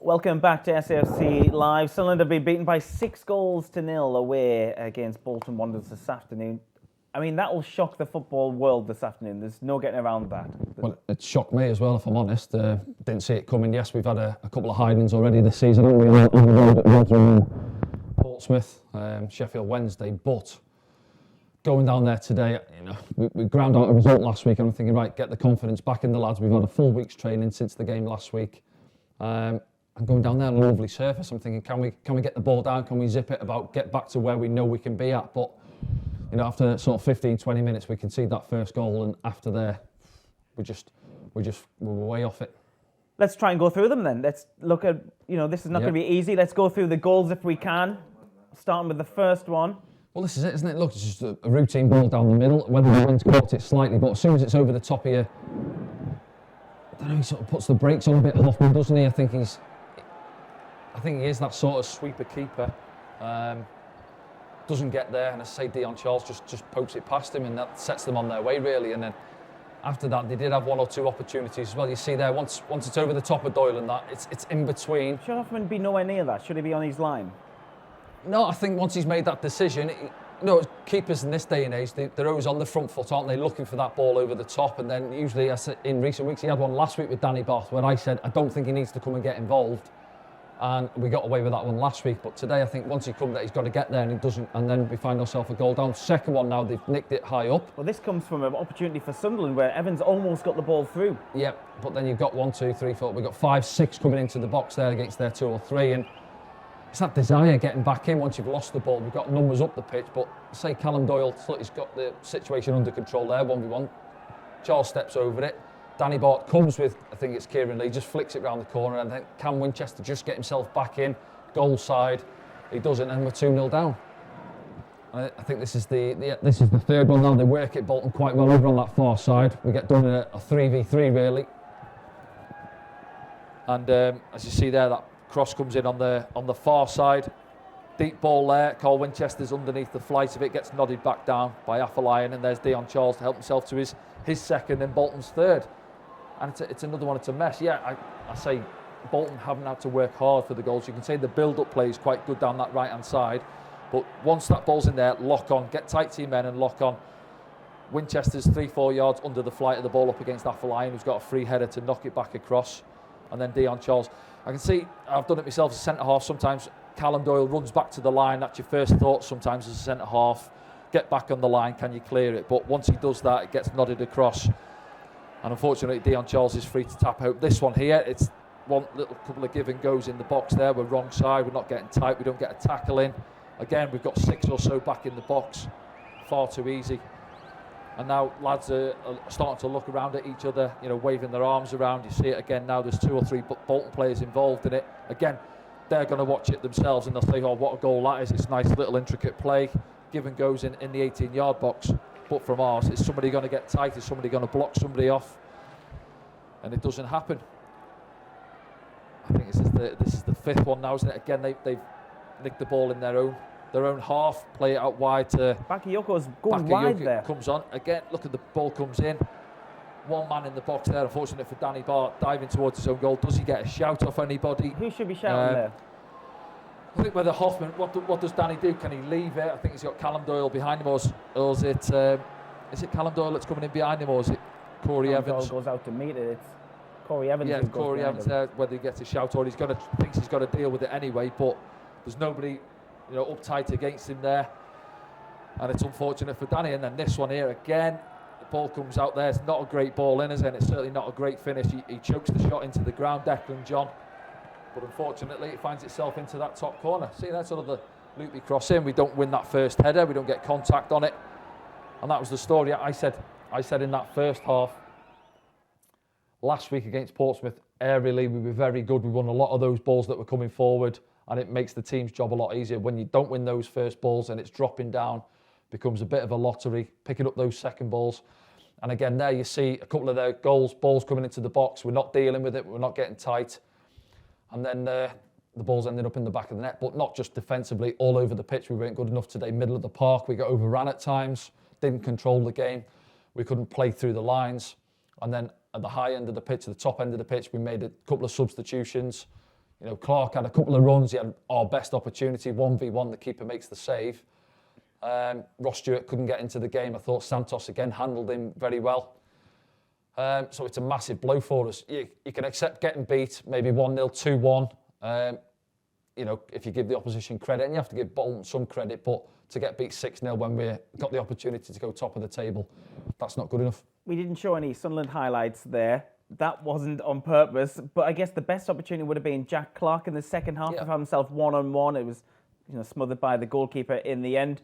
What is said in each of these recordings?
Welcome back to SAFC Live. Sunderland have been beaten by 6-0 away against Bolton Wanderers this afternoon. I mean, that will shock the football world this afternoon. There's no getting around that. Well, it shocked me as well, if I'm honest. Didn't see it coming. Yes, we've had a couple of hidings already this season, haven't we? On the road at Rotherham, Portsmouth, Sheffield Wednesday. But going down there today, we ground out a result last week, and I'm thinking, right, get the confidence back in the lads. We've had a full week's training since the game last week. And going down there on a lovely surface, I'm thinking, can we get the ball down? Can we zip it about, get back to where we know we can be at? But after sort of 15, 20 minutes, we concede that first goal, and after there, we were way off it. Let's try and go through them then. Let's look at, this is not going to be easy. Let's go through the goals if we can, starting with the first one. Well, this is it, isn't it? Look, it's just a routine ball down the middle. Whether the wind's caught it slightly, but as soon as it's over the top of you, I don't know, he sort of puts the brakes on a bit, Hoffman, doesn't he? I think he is that sort of sweeper keeper. Doesn't get there, and as I say, Dion Charles just pokes it past him, and that sets them on their way, really. And then after that, they did have one or two opportunities as well. You see there, once it's over the top of Doyle and that, it's in between. Should Hoffman be nowhere near that? Should he be on his line? No, I think once he's made that decision, keepers in this day and age, they're always on the front foot, aren't they, looking for that ball over the top. And then usually, in recent weeks, he had one last week with Danny Barth where I said, I don't think he needs to come and get involved. And we got away with that one last week. But today, I think once he comes there, he's got to get there, and he doesn't. And then we find ourselves a goal down. Second one now, they've nicked it high up. Well, this comes from an opportunity for Sunderland where Evans almost got the ball through. Yep, but then you've got 1, 2, 3, 4. We've got 5, 6 coming into the box there against their 2 or 3. And it's that desire getting back in once you've lost the ball. We've got numbers up the pitch, but say Callum Doyle, he's got the situation under control there, 1v1. Charles steps over it. Danny Bart comes with, I think it's Kieran Lee, just flicks it round the corner, and then can Winchester just get himself back in, goal side. He doesn't, and we're 2-0 down. I think this is the third one now. They work it Bolton quite well over on that far side. We get done in a 3v3 really. And as you see there, that cross comes in on the far side. Deep ball there. Carl Winchester's underneath the flight of it, gets nodded back down by Afolayan, and there's Dion Charles to help himself to his second and Bolton's third. And it's another one, it's a mess. Yeah, I say Bolton haven't had to work hard for the goals. You can say the build-up play is quite good down that right-hand side, but once that ball's in there, lock on, get tight to your men and lock on. Winchester's 3-4 yards under the flight of the ball up against Afolayan, who's got a free header to knock it back across. And then Dion Charles. I can see, I've done it myself as a centre-half, sometimes Callum Doyle runs back to the line. That's your first thought sometimes as a centre-half. Get back on the line, can you clear it? But once he does that, it gets nodded across. And unfortunately, Dion Charles is free to tap out. This one here, it's one little couple of give and goes in the box there. We're wrong side, we're not getting tight, we don't get a tackle in. Again, we've got 6 or so back in the box. Far too easy. And now lads are starting to look around at each other, waving their arms around. You see it again now, there's 2 or 3 Bolton players involved in it. Again, they're going to watch it themselves and they'll say, oh, what a goal that is. It's a nice little intricate play. Give and goes in the 18-yard box. But from ours, is somebody going to get tight? Is somebody going to block somebody off? And it doesn't happen. I think this is the 5th one now, isn't it? Again, they've nicked the ball in their own half, play it out wide to Bakayoko's going wide there. Comes on again. Look at the ball comes in. One man in the box there. Unfortunate for Danny Bart, diving towards his own goal. Does he get a shout off anybody? Who should be shouting there? I think whether Hoffman, what does Danny do? Can he leave it? I think he's got Callum Doyle behind him, or is it Callum Doyle that's coming in behind him, or is it Corey Evans? Doyle goes out to meet it. It's Corey Evans. Yeah, Corey Evans there. Whether he gets a shout or thinks he's got to deal with it anyway. But there's nobody, uptight against him there, and it's unfortunate for Danny. And then this one here again, the ball comes out there. It's not a great ball in, is it? It's certainly not a great finish. He chokes the shot into the ground, Declan John. But unfortunately, it finds itself into that top corner. See, that's sort of the loopy cross in. We don't win that first header. We don't get contact on it. And that was the story. I said in that first half, last week against Portsmouth, aerially, we were very good. We won a lot of those balls that were coming forward, and it makes the team's job a lot easier. When you don't win those first balls and it's dropping down, becomes a bit of a lottery, picking up those second balls. And again, there you see a couple of their balls coming into the box. We're not dealing with it. We're not getting tight. And then the balls ended up in the back of the net, but not just defensively, all over the pitch. We weren't good enough today. Middle of the park, we got overran at times, didn't control the game. We couldn't play through the lines. And then at the high end of the pitch, the top end of the pitch, we made a couple of substitutions. Clark had a couple of runs. He had our best opportunity, 1v1. The keeper makes the save. Ross Stewart couldn't get into the game. I thought Santos again handled him very well. So it's a massive blow for us. You can accept getting beat, maybe 1-0, 2-1. If you give the opposition credit, and you have to give Bolton some credit, but to get beat 6-0 when we got the opportunity to go top of the table, that's not good enough. We didn't show any Sunderland highlights there. That wasn't on purpose, but I guess the best opportunity would have been Jack Clark in the second half to have himself one-on-one. It was smothered by the goalkeeper in the end.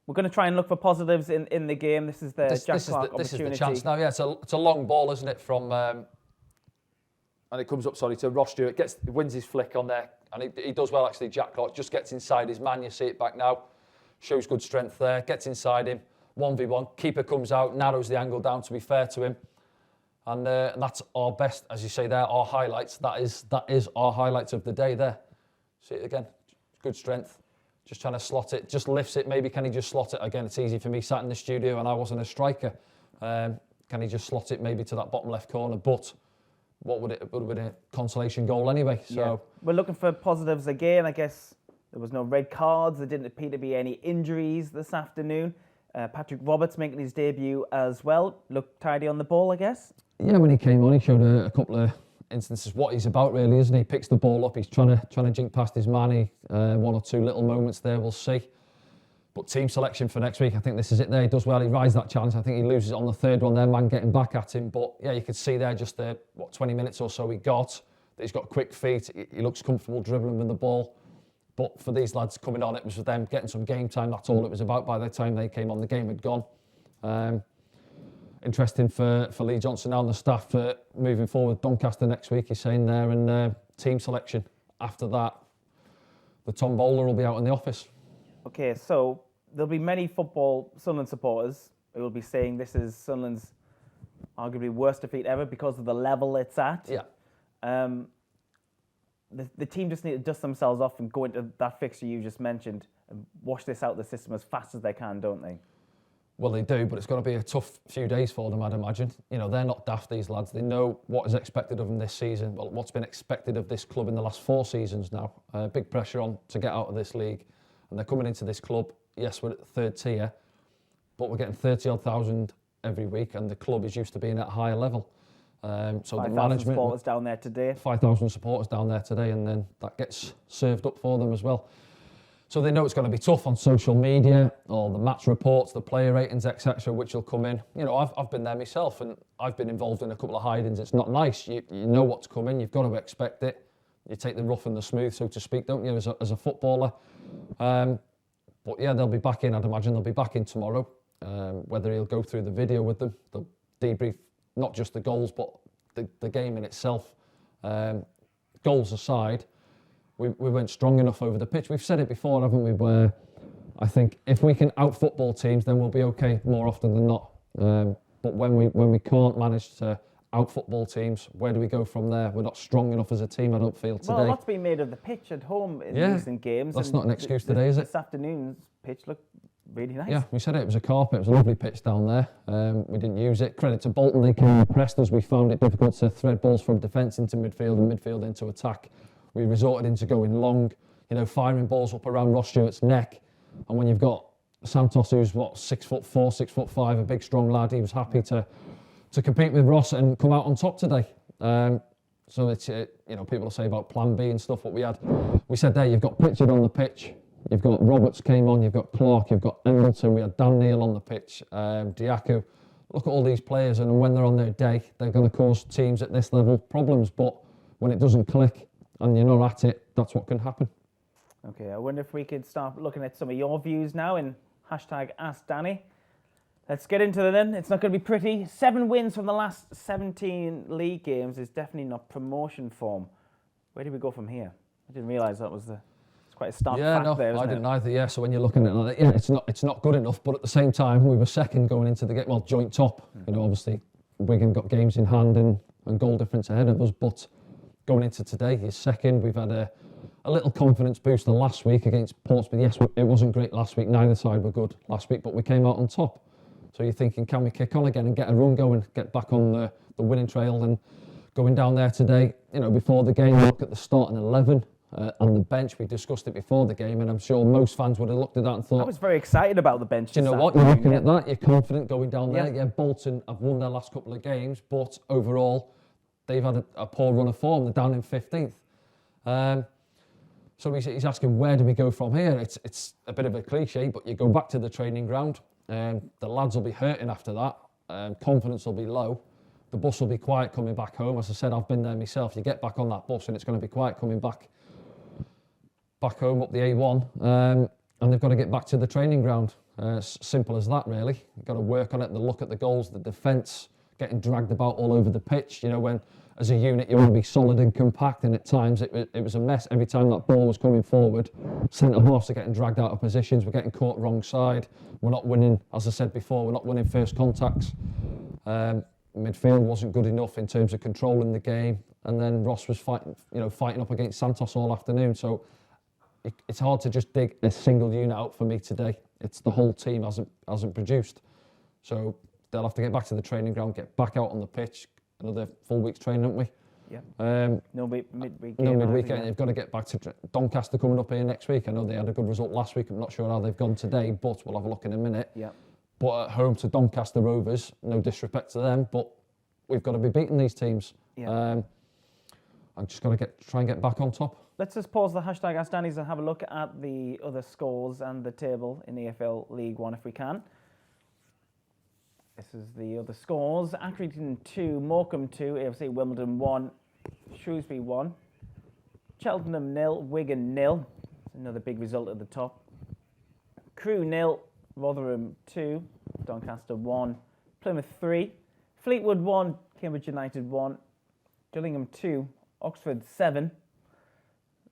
We're going to try and look for positives in the game. This is the Jack Clark opportunity. This is the chance now. Yeah, it's a long ball, isn't it? From and it comes up, to Ross Stewart. Wins his flick on there, and he does well actually. Jack Clark just gets inside his man. You see it back now. Shows good strength there. Gets inside him. 1v1. Keeper comes out, narrows the angle down. To be fair to him, and that's our best, as you say there, our highlights. That is our highlights of the day there. See it again. Good strength. Just trying to slot it, just lifts it. Maybe can he just slot it? Again, it's easy for me sat in the studio and I wasn't a striker. Can he just slot it maybe to that bottom left corner? But what would it would have been a consolation goal anyway. So we're looking for positives again. I guess there was no red cards. There didn't appear to be any injuries this afternoon. Patrick Roberts making his debut as well. Looked tidy on the ball, I guess. Yeah, when he came on, he showed a couple of instances what he's about really, isn't he? Picks the ball up, he's trying to jink past his man. One or two little moments there, we'll see. But team selection for next week, I think this is it there. He does well, he rides that challenge. I think he loses it on the third one there, man getting back at him. But yeah, you could see there just the 20 minutes or so he got, that he's got quick feet, he looks comfortable dribbling with the ball. But for these lads coming on, it was for them getting some game time. That's all it was about. By the time they came on, the game had gone. Interesting for Lee Johnson now and the staff moving forward. Doncaster next week, he's saying there, and team selection. After that, the Tom Bowler will be out in the office. Okay, so there'll be many Sunderland supporters who will be saying this is Sunderland's arguably worst defeat ever because of the level it's at. Yeah. The team just need to dust themselves off and go into that fixture you just mentioned and wash this out of the system as fast as they can, don't they? Well, they do, but it's going to be a tough few days for them, I'd imagine. They're not daft, these lads. They know what is expected of them this season. Well, what's been expected of this club in the last 4 seasons now. Big pressure on to get out of this league. And they're coming into this club. Yes, we're at the third tier, but we're getting 30-odd thousand every week, and the club is used to being at a higher level. So the management, supporters down there today. 5,000 supporters down there today, and then that gets served up for them as well. So they know it's going to be tough on social media, all the match reports, the player ratings, etc., which will come in. I've been there myself, and I've been involved in a couple of hidings. It's not nice. You know what's coming. You've got to expect it. You take the rough and the smooth, so to speak, don't you, as a footballer? But yeah, they'll be back in. I'd imagine they'll be back in tomorrow. Whether he'll go through the video with them, they'll debrief not just the goals, but the game in itself. Goals aside, we weren't strong enough over the pitch. We've said it before, haven't we, where I think if we can out-football teams, then we'll be okay more often than not. But when we can't manage to out-football teams, where do we go from there? We're not strong enough as a team, I don't feel, today. Well, a lot's been made of the pitch at home in recent games. That's not an excuse today, is it? This afternoon's pitch looked really nice. Yeah, we said it was a carpet. It was a lovely pitch down there. We didn't use it. Credit to Bolton, they came and pressed us. We found it difficult to thread balls from defence into midfield and midfield into attack. We resorted into going long, firing balls up around Ross Stewart's neck. And when you've got Santos, who's 6'4", 6'5", a big strong lad, he was happy to compete with Ross and come out on top today. So it's people will say about Plan B and stuff. What we said there, you've got Pritchard on the pitch, you've got Roberts came on, you've got Clark, you've got Embleton, we had Dan Neil on the pitch, Diaco. Look at all these players, and when they're on their day, they're going to cause teams at this level problems. But when it doesn't click and you're not at it, that's what can happen. Okay, I wonder if we could start looking at some of your views now in #AskDanny. Let's get into it then. It's not going to be pretty. 7 wins from the last 17 league games is definitely not promotion form. Where do we go from here? I didn't realise that was it's quite a stark fact there, isn't it? I didn't either, yeah. So when you're looking at it like that, it's not good enough, but at the same time, we were second going into the game, well, joint top. Obviously, Wigan got games in hand and goal difference ahead of us, but going into today, he's second. We've had a little confidence booster last week against Portsmouth. Yes, it wasn't great last week. Neither side were good last week, but we came out on top. So you're thinking, can we kick on again and get a run going, get back on the winning trail? And going down there today, before the game, look at the starting 11 on the bench. We discussed it before the game, and I'm sure most fans would have looked at that and thought, I was very excited about the bench. do you know what? You're looking at that, you're confident going down there. Yeah. Yeah, Bolton have won their last couple of games, but overall, they've had a poor run of form. They're down in 15th. So he's asking, where do we go from here? It's a bit of a cliche, but you go back to the training ground. The lads will be hurting after that. Confidence will be low. The bus will be quiet coming back home. As I said, I've been there myself. You get back on that bus and it's going to be quiet coming back home up the A1. And they've got to get back to the training ground. Simple as that, really. You've got to work on it. The look at the goals, the defence, getting dragged about all over the pitch. When as a unit you want to be solid and compact, and at times it was a mess. Every time that ball was coming forward, centre halves are getting dragged out of positions. We're getting caught wrong side. We're not winning, as I said before, we're not winning first contacts. Midfield wasn't good enough in terms of controlling the game, and then Ross was fighting up against Santos all afternoon. So it's hard to just dig a single unit out for me today. It's the whole team hasn't produced. So they'll have to get back to the training ground, get back out on the pitch. Another full week's training, haven't we? Yeah. No midweek. No midweek. You've got to get back to Doncaster coming up here next week. I know they had a good result last week. I'm not sure how they've gone today, but we'll have a look in a minute. Yeah. But at home to Doncaster Rovers, no disrespect to them, but we've got to be beating these teams. Yeah. I've just got to try and get back on top. Let's just pause the hashtag Ask Danny's and have a look at the other scores and the table in the EFL League One if we can. This is the other scores. Accrington 2, Morecambe 2, AFC Wimbledon 1, Shrewsbury 1, Cheltenham 0, Wigan 0. Another big result at the top. Crewe 0, Rotherham 2, Doncaster 1, Plymouth 3, Fleetwood 1, Cambridge United 1, Gillingham 2, Oxford 7,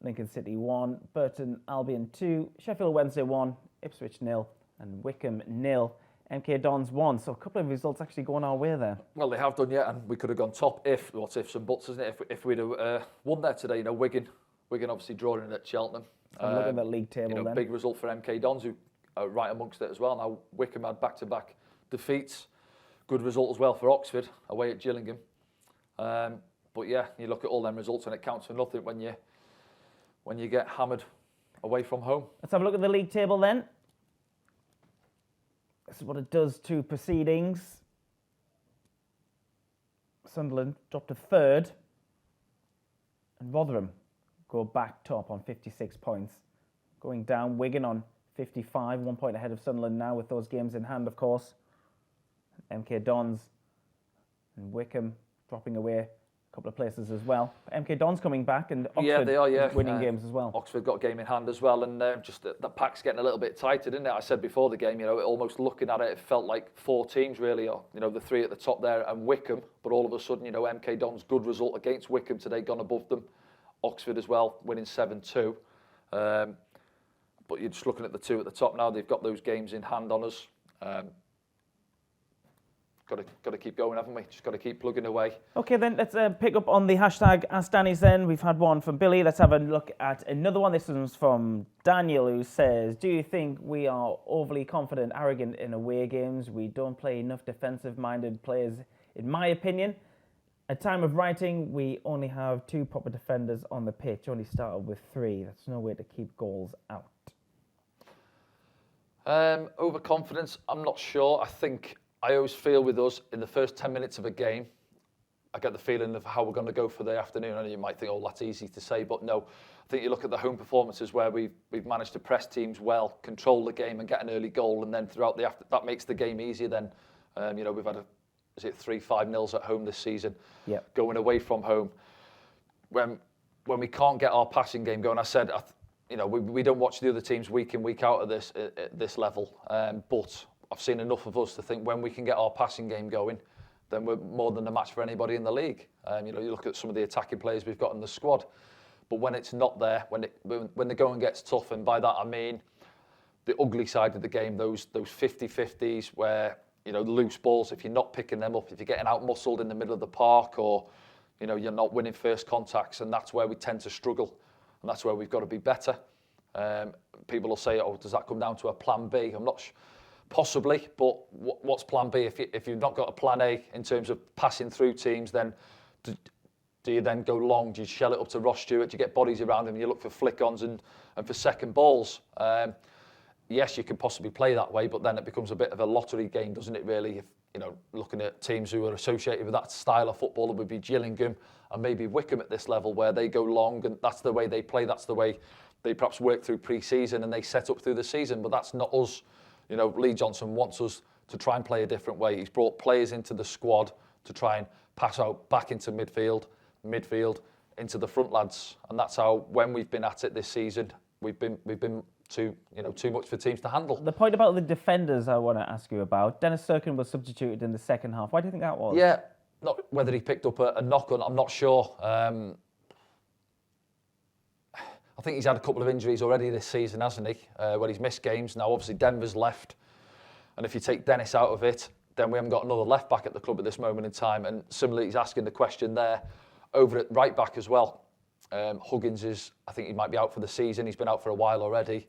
Lincoln City 1, Burton Albion 2, Sheffield Wednesday 1, Ipswich 0, and Wickham 0. MK Dons 1, so a couple of results actually going our way there. Well, they have done, yeah, and we could have gone top what's ifs and buts, isn't it? If we'd have won there today, Wigan obviously drawing in at Cheltenham. Look at that league table then. Big result for MK Dons, who are right amongst it as well. Now, Wickham had back-to-back defeats. Good result as well for Oxford, away at Gillingham. But yeah, you look at all them results and it counts for nothing when you get hammered away from home. Let's have a look at the league table then. This is what it does to proceedings. Sunderland dropped to third, and Rotherham go back top on 56 points. Going down, Wigan on 55, 1 point ahead of Sunderland now with those games in hand, of course. MK Dons and Wickham dropping away a couple of places as well. MK Dons coming back, and Oxford they are, winning games as well. Oxford got a game in hand as well, and just the pack's getting a little bit tighter, didn't it? I said before the game, almost looking at it, it felt like four teams really, or the three at the top there and Wickham, but all of a sudden, MK Dons good result against Wickham today, gone above them. Oxford as well, winning 7-2. But you're just looking at the two at the top now, they've got those games in hand on us. Got to keep going, haven't we? Just got to keep plugging away. Okay, then let's pick up on the hashtag Ask Danny's then. We've had one from Billy. Let's have a look at another one. This one's from Daniel, who says, do you think we are overly confident, arrogant in away games? We don't play enough defensive-minded players, in my opinion. At time of writing, we only have 2 proper defenders on the pitch. Only started with 3. That's no way to keep goals out. Overconfidence, I'm not sure. I always feel with us, in the first 10 minutes of a game, I get the feeling of how we're going to go for the afternoon. And you might think, that's easy to say, but no. I think you look at the home performances where we've managed to press teams well, control the game and get an early goal, and then throughout that makes the game easier then. We've had 3-5-0s at home this season, going away from home. When we can't get our passing game going, I said, we don't watch the other teams week in, week out at this level, but I've seen enough of us to think when we can get our passing game going, then we're more than a match for anybody in the league. You look at some of the attacking players we've got in the squad, but when it's not there, when the going gets tough, and by that I mean the ugly side of the game, those 50-50s where the loose balls, if you're not picking them up, if you're getting out muscled in the middle of the park, or you're not winning first contacts, and that's where we tend to struggle, and that's where we've got to be better. People will say, does that come down to a plan B? I'm not sure. Possibly, but what's plan B? If you've not got a plan A in terms of passing through teams, then Do you then go long? Do you shell it up to Ross Stewart? Do you get bodies around him and you look for flick-ons and for second balls? Yes, you could possibly play that way, but then it becomes a bit of a lottery game, doesn't it, really? If, looking at teams who are associated with that style of football, it would be Gillingham and maybe Wickham at this level, where they go long and that's the way they play, that's the way they perhaps work through pre-season and they set up through the season, but that's not us. Lee Johnson wants us to try and play a different way. He's brought players into the squad to try and pass out back into midfield into the front lads, and that's how, when we've been at it this season, we've been too much for teams to handle. The point about the defenders I want to ask you about. Dennis Serkin was substituted in the second half. Why do you think that was? Yeah, not whether he picked up a knock on, I'm not sure. I think he's had a couple of injuries already this season, hasn't he? Where he's missed games. Now, obviously, Denver's left, and if you take Dennis out of it, then we haven't got another left back at the club at this moment in time. And similarly, he's asking the question there over at right back as well. Huggins I think he might be out for the season. He's been out for a while already.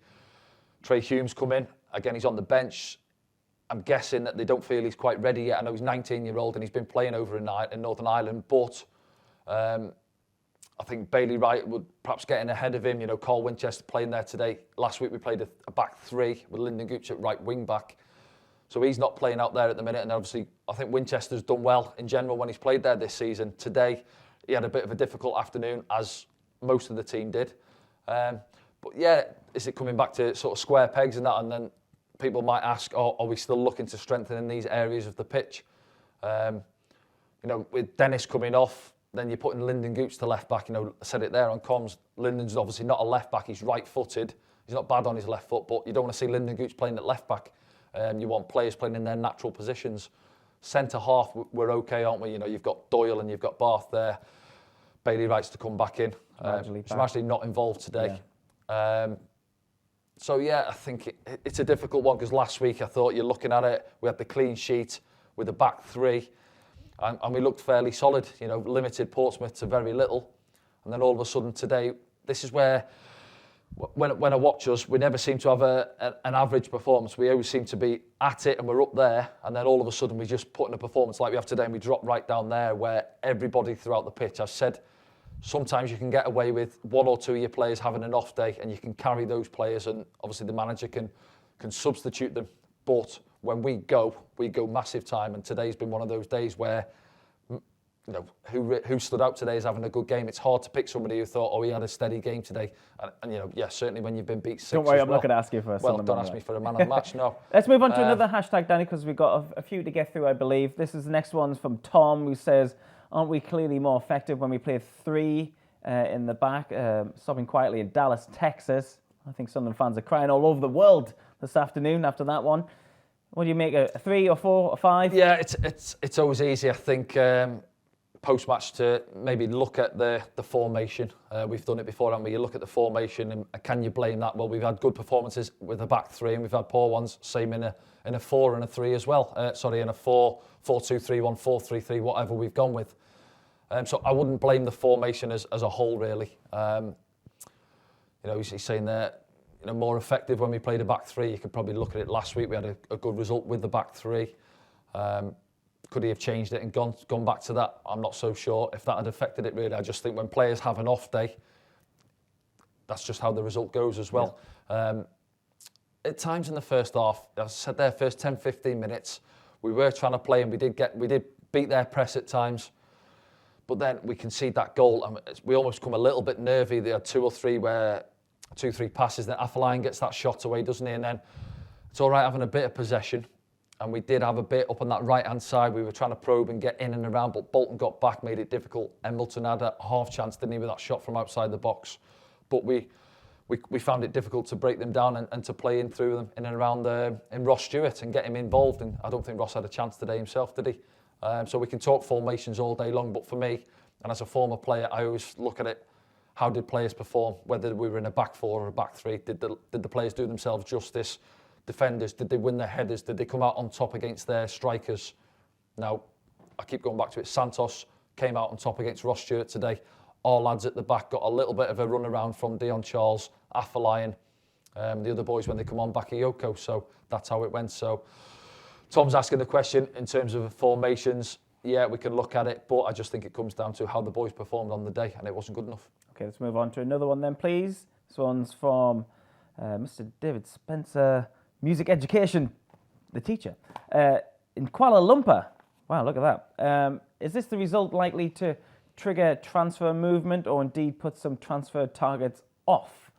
Trey Hume's come in. Again, he's on the bench. I'm guessing that they don't feel he's quite ready yet. I know he's 19-year-old and he's been playing over in Northern Ireland, but I think Bailey Wright would perhaps get in ahead of him. Carl Winchester playing there today. Last week we played a back three with Lyndon Gooch at right wing back. So he's not playing out there at the minute. And obviously, I think Winchester's done well in general when he's played there this season. Today, he had a bit of a difficult afternoon, as most of the team did. But yeah, is it coming back to sort of square pegs and that? And then people might ask, are we still looking to strengthen in these areas of the pitch? With Dennis coming off, then you're putting Lyndon Gooch to left back. I said it there on comms. Lyndon's obviously not a left back. He's right-footed. He's not bad on his left foot, but you don't want to see Lyndon Gooch playing at left back. You want players playing in their natural positions. Centre half, we're okay, aren't we? You've got Doyle and you've got Bath there. Bailey Wright's to come back in. He's actually not involved today. Yeah. So yeah, I think it's a difficult one, because last week I thought, you're looking at it, we had the clean sheet with the back three, and we looked fairly solid. Limited Portsmouth to very little, and then all of a sudden today, this is where, when I watch us, we never seem to have an average performance. We always seem to be at it and we're up there, and then all of a sudden we just put in a performance like we have today and we drop right down there, where everybody throughout the pitch, I've said, sometimes you can get away with one or two of your players having an off day and you can carry those players, and obviously the manager can substitute them. But when we go massive time, and today's been one of those days where, who stood out today as having a good game. It's hard to pick somebody who thought, he had a steady game today. And certainly when you've been beat 6. Don't worry, I'm not going to ask you for a don't ask me for a man of the match, no. Let's move on to another hashtag, Danny, because we've got a few to get through, I believe. This is the next one's from Tom, who says, aren't we clearly more effective when we play 3 in the back, stopping quietly in Dallas, Texas? I think Sunderland fans are crying all over the world this afternoon after that one. What do you make, a 3 or 4 or 5? Yeah, it's always easy, I think, post-match to maybe look at the formation. We've done it before, haven't we? You look at the formation and can you blame that? Well, we've had good performances with the back 3 and we've had poor ones, same in a 4 and a 3 as well. In a 4, 4-2-3-1, 4-3-3, whatever we've gone with. So I wouldn't blame the formation as a whole, really. He's saying that more effective when we played a back 3. You could probably look at it last week. We had a good result with the back 3. Could he have changed it and gone back to that? I'm not so sure if that had affected it, really. I just think when players have an off day, that's just how the result goes as well. Yeah. At times in the first half, as I said there, first 10, 15 minutes, we were trying to play and we did beat their press at times. But then we concede that goal and we almost come a little bit nervy. There are 2 or 3 passes, then Afolayan gets that shot away, doesn't he? And then it's all right having a bit of possession. And we did have a bit up on that right-hand side. We were trying to probe and get in and around, but Bolton got back, made it difficult. Embleton had a half chance, didn't he, with that shot from outside the box. But we found it difficult to break them down and to play in through them in and around in Ross Stewart and get him involved. And I don't think Ross had a chance today himself, did he? So we can talk formations all day long, but for me, and as a former player, I always look at it, how did players perform? Whether we were in a back 4 or a back 3, did the players do themselves justice? Defenders, did they win their headers? Did they come out on top against their strikers? Now, I keep going back to it. Santos came out on top against Ross Stewart today. Our lads at the back got a little bit of a run around from Dion Charles, Afolayan, the other boys when they come on Bakayoko. So that's how it went. So Tom's asking the question in terms of formations. yeah, we can look at it, but I just think it comes down to how the boys performed on the day, and it wasn't good enough. Okay, let's move on to another one then, please. This one's from Mr. David Spencer, music education, the teacher. In Kuala Lumpur, wow, look at that. Is this the result likely to trigger transfer movement or indeed put some transfer targets off?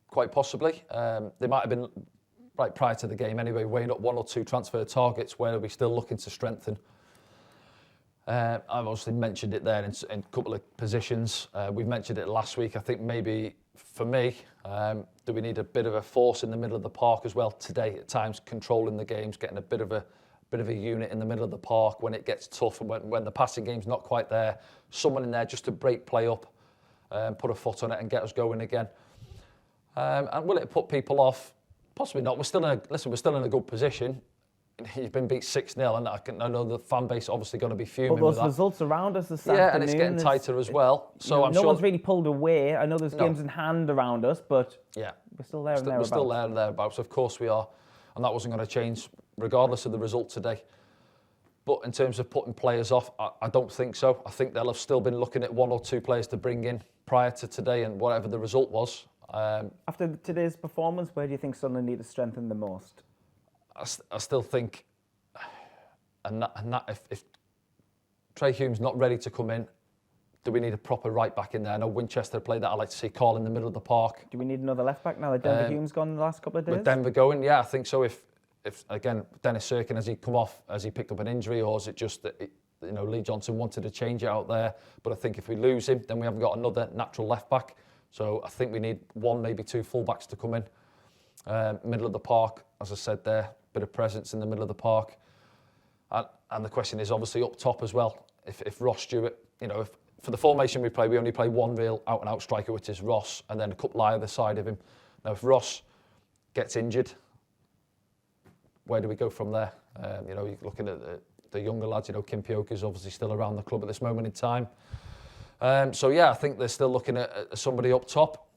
Quite possibly. They might have been, right prior to the game anyway, weighing up 1 or 2 transfer targets where we're still looking to strengthen. I've obviously mentioned it there in a couple of positions. We've mentioned it last week. I think maybe for me, do we need a bit of a force in the middle of the park as well today at times, controlling the games, getting a bit of a unit in the middle of the park when it gets tough and when the passing game's not quite there, someone in there just to break play up, put a foot on it and get us going again. And will it put people off? Possibly not. We're still in a good position. You've been beat 6-0, and I know the fan base obviously going to be fuming. But with those that. results around us this afternoon. Yeah, and it's getting tighter as well. So I'm no sure one's really pulled away. I know there's games in hand around us, but yeah, we're still there and thereabouts. We're still there and thereabouts. Of course we are, and that wasn't going to change regardless of the result today. But in terms of putting players off, I don't think so. I think they'll have still been looking at 1 or 2 players to bring in prior to today and whatever the result was. After today's performance, where do you think Sunderland need to strengthen the most? I still think, if Trey Hume's not ready to come in, do we need a proper right back in there? I know Winchester played that. I like to see Carl in the middle of the park. Do we need another left back now that Denver Hume's gone in the last couple of days? With Denver going, yeah, I think so. If again, Dennis Sirkin, has he come off, has he picked up an injury, or is it just that Lee Johnson wanted to change it out there? But I think if we lose him, then we haven't got another natural left back. So I think we need 1, maybe 2 full-backs to come in. Middle of the park, as I said there, bit of presence in the middle of the park. And the question is obviously up top as well. If Ross Stewart, if for the formation we play, we only play 1 real out-and-out striker, which is Ross, and then a couple either side of him. Now, if Ross gets injured, where do we go from there? You're looking at the younger lads. Kim Pioka's obviously still around the club at this moment in time. So yeah, I think they're still looking at somebody up top.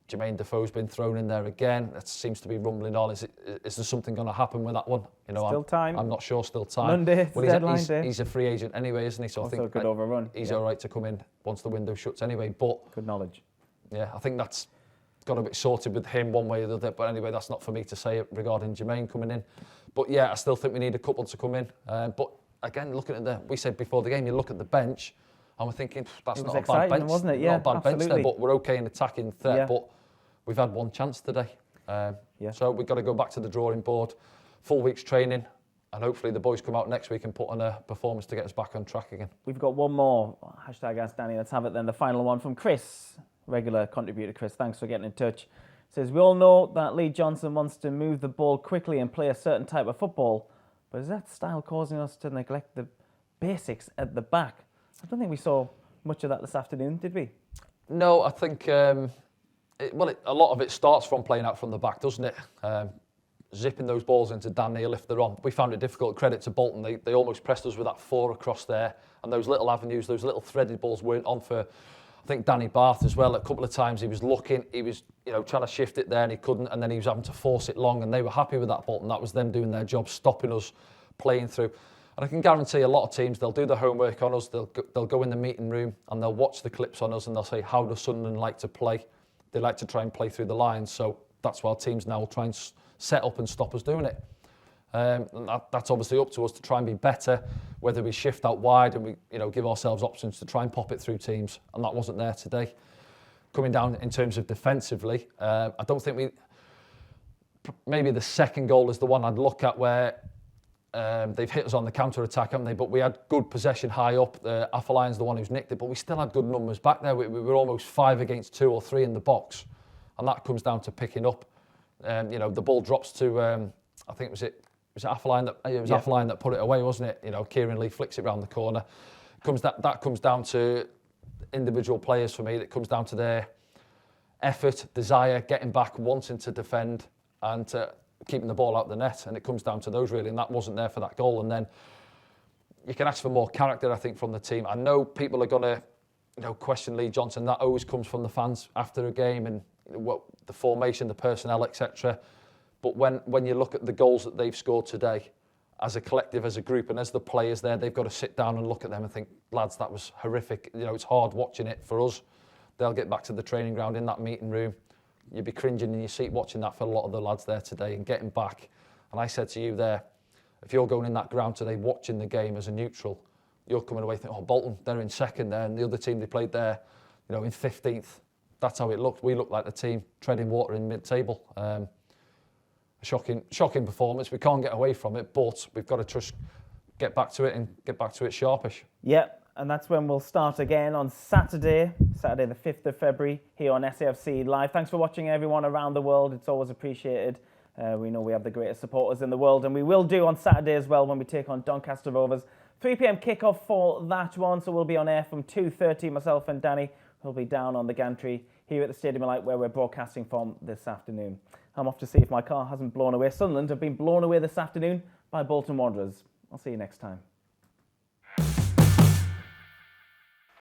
Jermaine Defoe's been thrown in there again. That seems to be rumbling on. Is there something going to happen with that one? Still time. I'm not sure. Still time. Monday, deadline day. He's a free agent anyway, isn't he? So also I think could overrun. He's all right to come in once the window shuts anyway. But good knowledge. Yeah, I think that's got a bit sorted with him one way or the other. But anyway, that's not for me to say regarding Jermaine coming in. But yeah, I still think we need a couple to come in. But again, looking at we said before the game, you look at the bench, and we're thinking that's not a bad bench, wasn't it? Yeah, not a bad absolutely. bench there. But we're okay in attacking threat. Yeah. But we've had 1 chance today. So we've got to go back to the drawing board, full week's training, and hopefully the boys come out next week and put on a performance to get us back on track again. We've got one more. Hashtag Ask Danny. Let's have it then. The final one from Chris, regular contributor Chris. Thanks for getting in touch. Says, we all know that Lee Johnson wants to move the ball quickly and play a certain type of football, but is that style causing us to neglect the basics at the back? I don't think we saw much of that this afternoon, did we? No, I think... a lot of it starts from playing out from the back, doesn't it? Zipping those balls into Dan Neil if they're on. We found it difficult. Credit to Bolton. They almost pressed us with that 4 across there, and those little avenues, those little threaded balls weren't on for, I think, Danny Barth as well. A couple of times he was looking, he was trying to shift it there and he couldn't, and then he was having to force it long, and they were happy with that, Bolton. That was them doing their job, stopping us playing through. And I can guarantee a lot of teams, they'll do the homework on us, they'll go in the meeting room and they'll watch the clips on us and they'll say, how does Sunderland like to play? They like to try and play through the lines, so that's why teams now will try and set up and stop us doing it. And that's obviously up to us to try and be better, whether we shift out wide and we give ourselves options to try and pop it through teams, and that wasn't there today. Coming down in terms of defensively, I don't think maybe the second goal is the one I'd look at where they've hit us on the counter-attack, haven't they? But we had good possession high up. Afolayan's the one who's nicked it, but we still had good numbers back there. We were almost 5 against 2 or 3 in the box, and that comes down to picking up. The ball drops to, I think was it Afolayan that Afolayan that put it away, wasn't it? Kieran Lee flicks it round the corner. That comes down to individual players for me. That comes down to their effort, desire, getting back, wanting to defend, and keeping the ball out of the net, and it comes down to those really, and that wasn't there for that goal. And then you can ask for more character, I think, from the team. I know people are going to question Lee Johnson. That always comes from the fans after a game, and the formation, the personnel, etc. But when you look at the goals that they've scored today, as a collective, as a group, and as the players there, they've got to sit down and look at them and think, lads, that was horrific. You know, it's hard watching it for us. They'll get back to the training ground in that meeting room. You'd be cringing in your seat watching that for a lot of the lads there today and getting back. And I said to you there, if you're going in that ground today watching the game as a neutral, you're coming away thinking, oh, Bolton, they're in second there, and the other team they played there, you know, in 15th. That's how it looked. We looked like the team treading water in mid-table. Shocking performance. We can't get away from it, but we've got to just get back to it and get back to it sharpish. Yep, and that's when we'll start again on Saturday the 5th of February, here on SAFC Live. Thanks for watching, everyone around the world. It's always appreciated. We know we have the greatest supporters in the world, and we will do on Saturday as well when we take on Doncaster Rovers. 3 p.m. kickoff for that one, so we'll be on air from 2:30. Myself and Danny will be down on the gantry here at the Stadium of Light, where we're broadcasting from this afternoon. I'm off to see if my car hasn't blown away. Sunderland have been blown away this afternoon by Bolton Wanderers. I'll see you next time.